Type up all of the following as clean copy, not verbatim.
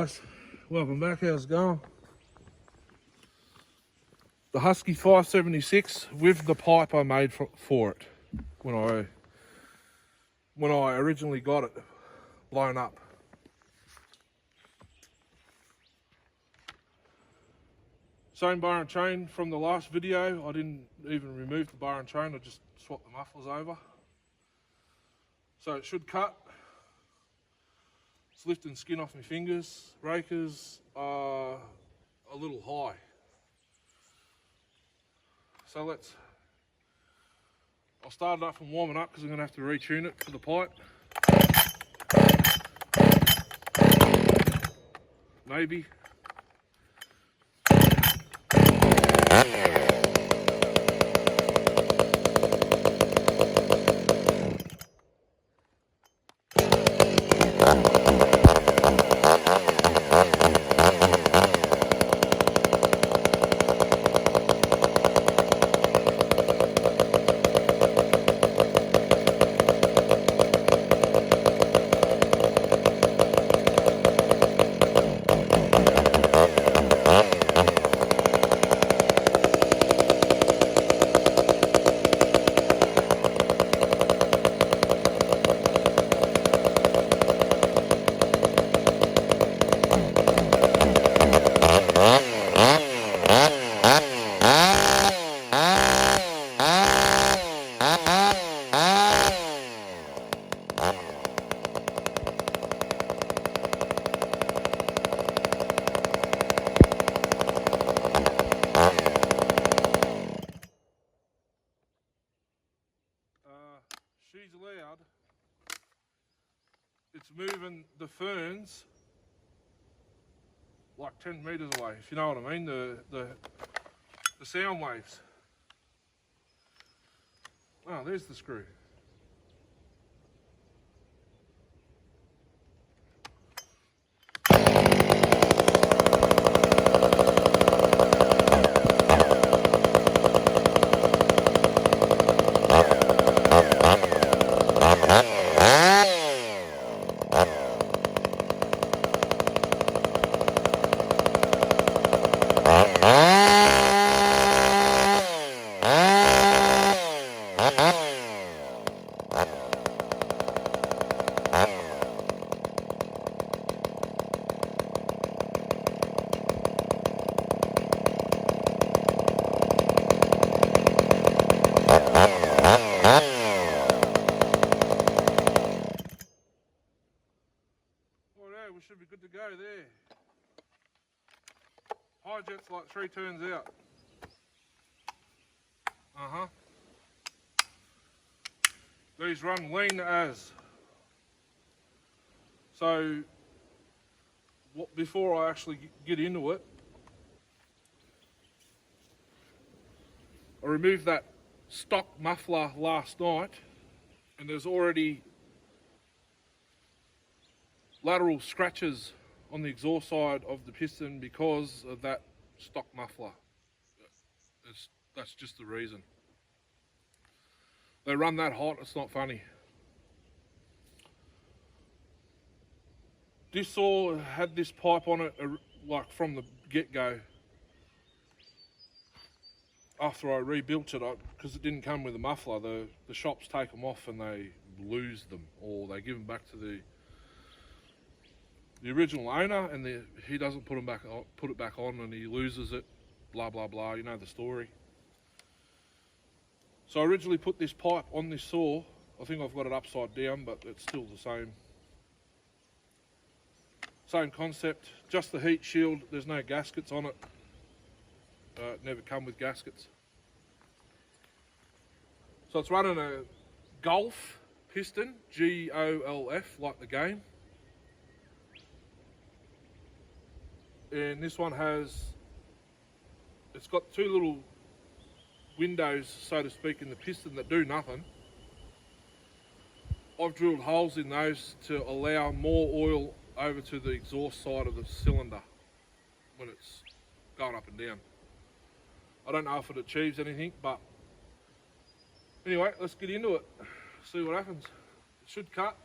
guys, welcome back. How's it going? The Husky 576 with the pipe I made for it when I originally got it blown up. Same bar and chain from the last video. I didn't even remove the bar and chain, I just swapped the mufflers over. So it should cut. It's lifting skin off my fingers. Rakers are a little high. So I'll start it up and warm it up because I'm going to have to retune it for the pipe. Maybe. She's loud. It's moving the ferns like 10 metres away, if you know what I mean, the sound waves. Oh, there's the screw. We should be good to go there. High jet's like 3 turns out. These run lean as. So before I actually get into it, I removed that stock muffler last night, and there's already lateral scratches on the exhaust side of the piston because of that stock muffler. That's just the reason. They run that hot, it's not funny. This saw had this pipe on it like from the get-go. After I rebuilt it, because it didn't come with a muffler, the shops take them off and they lose them, or they give them back to the original owner, and he doesn't put it back on, and he loses it, blah blah blah, you know the story. So I originally put this pipe on this saw. I think I've got it upside down, but it's still the same concept, just the heat shield. There's no gaskets on it. It never come with gaskets. So it's running a Golf piston, G-O-L-F, like the game. And this one it's got 2 little windows, so to speak, in the piston that do nothing. I've drilled holes in those to allow more oil over to the exhaust side of the cylinder when it's going up and down. I don't know if it achieves anything, but anyway, let's get into it, see what happens. It should cut.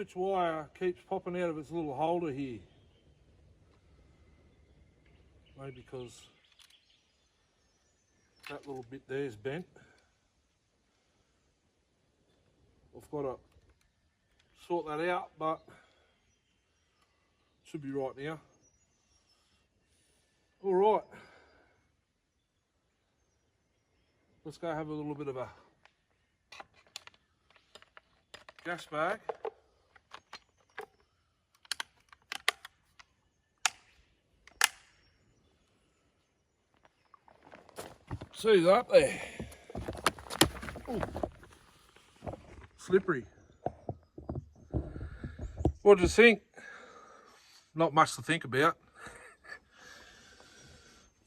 switch wire keeps popping out of its little holder here. Maybe because that little bit there is bent. I've got to sort that out, but should be right now. All right, let's go have a little bit of a gas bag. See that up there? Ooh. Slippery. What do you think? Not much to think about.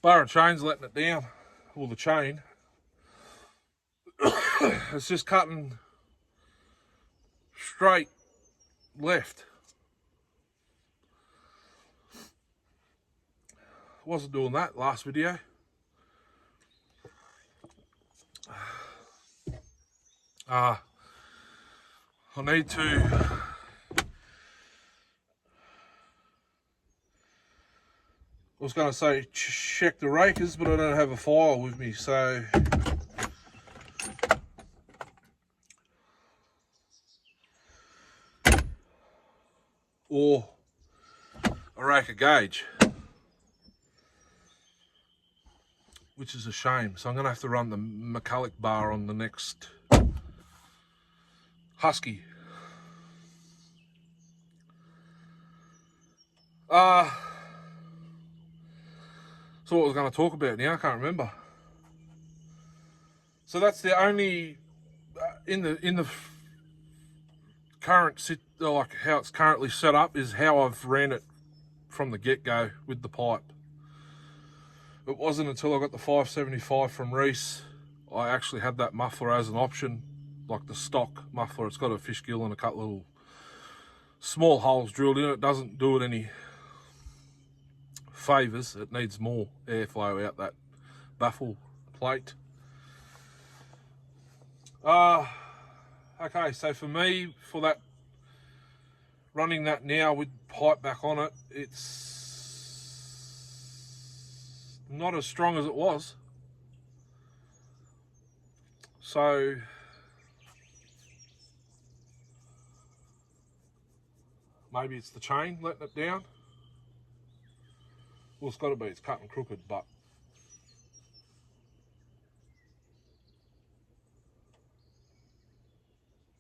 Bar and chain's letting it down, or the chain. It's just cutting straight left. Wasn't doing that last video. I need to I was going to say check the rakers, but I don't have a file with me, so or a raker gauge, which is a shame. So I'm going to have to run the McCulloch bar on the next Husky. So what was I going to talk about now? I can't remember. So that's the only in the current like how it's currently set up is how I've ran it from the get-go with the pipe. It wasn't until I got the 575 from Reese I actually had that muffler as an option, like the stock muffler. It's got a fish gill and a couple little small holes drilled in it. It doesn't do it any favours. It needs more airflow out that baffle plate. Okay, so for me, for that, running that now with pipe back on it, it's not as strong as it was. So maybe it's the chain letting it down. Well, it's got to be, it's cut and crooked, but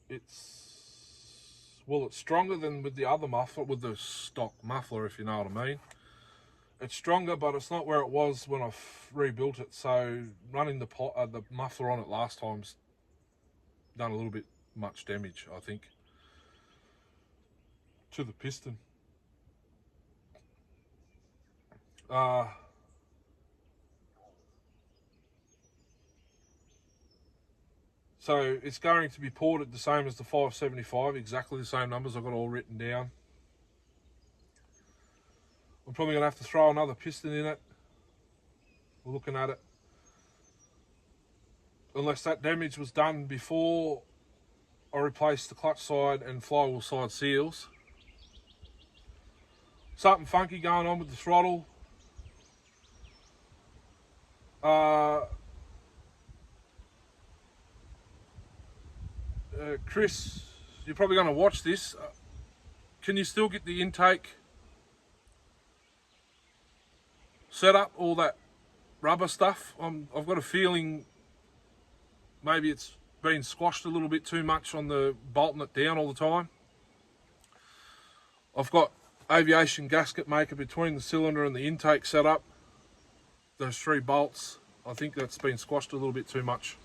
it's stronger than with the other muffler, with the stock muffler, if you know what I mean. It's stronger, but it's not where it was when I rebuilt it. So running the muffler on it last time's done a little bit much damage, I think, to the piston. So it's going to be ported the same as the 575, exactly the same numbers I've got all written down. I'm probably going to have to throw another piston in it. We're looking at it. Unless that damage was done before I replaced the clutch side and flywheel side seals. Something funky going on with the throttle. Chris, you're probably going to watch this. Can you still get the intake set up, all that rubber stuff? I've got a feeling maybe it's been squashed a little bit too much on the bolting it down all the time. I've got aviation gasket maker between the cylinder and the intake set up. Those 3 bolts, I think that's been squashed a little bit too much.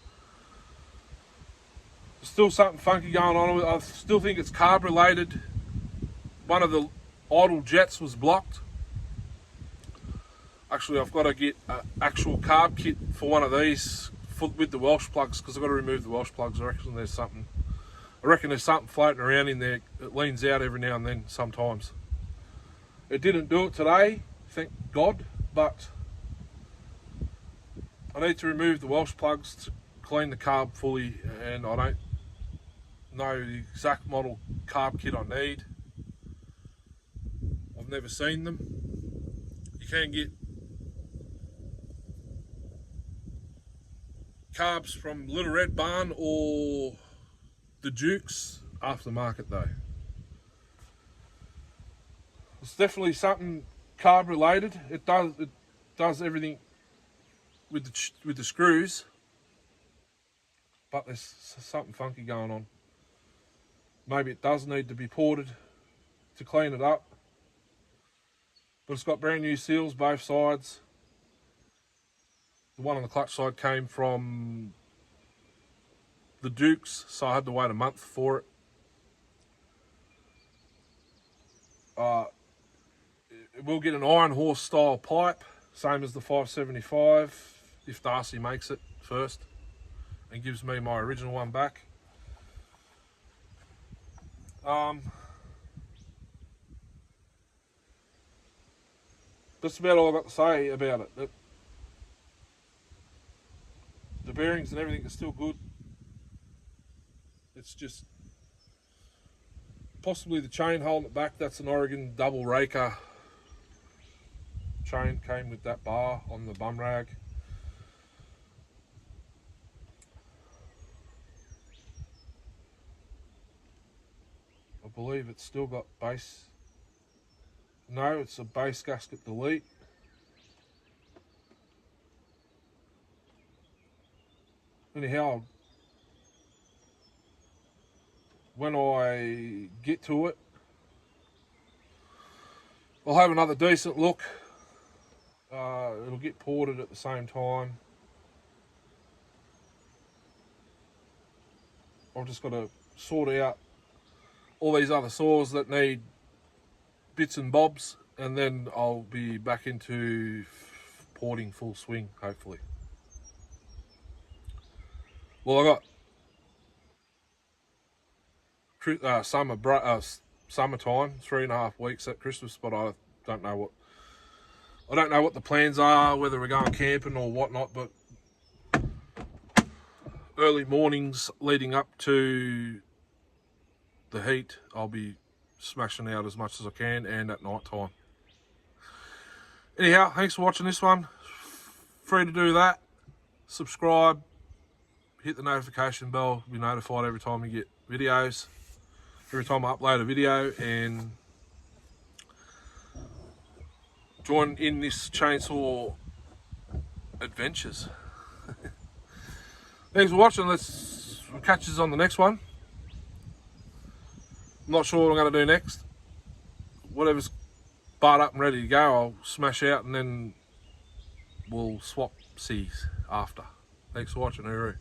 Still something funky going on. I still think it's carb related. One of the idle jets was blocked. Actually, I've got to get an actual carb kit for one of these with the Welsh plugs, because I've got to remove the Welsh plugs. I reckon there's something floating around in there. It leans out every now and then sometimes. It didn't do it today, thank God, but I need to remove the Welsh plugs to clean the carb fully, and I don't know the exact model carb kit I need. I've never seen them. You can get carbs from Little Red Barn or the Dukes aftermarket though. It's definitely something carb related. It does everything with the screws, but there's something funky going on. Maybe it does need to be ported to clean it up. But it's got brand new seals both sides. The one on the clutch side came from the Dukes, so I had to wait a month for it. It will get an Iron Horse style pipe, same as the 575, if Darcy makes it first and gives me my original one back. That's about all I've got to say about it. The bearings and everything are still good. It's just possibly the chain holding it back. That's an Oregon double raker chain, came with that bar on the bum rag. I believe it's still got base. No, it's a base gasket delete. Anyhow, when I get to it, I'll have another decent look. It'll get ported at the same time. I've just got to sort out all these other saws that need bits and bobs, and then I'll be back into porting full swing, hopefully. Well, I got summertime, 3.5 weeks at Christmas, but I don't know what the plans are, whether we're going camping or whatnot. But early mornings leading up to the heat, I'll be smashing out as much as I can, and at night time. Anyhow, thanks for watching this one. Free to do that. Subscribe, hit the notification bell, be notified every time you get videos, every time I upload a video, and join in this chainsaw adventures. Thanks for watching. We'll catch us on the next one. I'm not sure what I'm going to do next. Whatever's barred up and ready to go, I'll smash out, and then we'll swap seas after. Thanks for watching. Hooroo.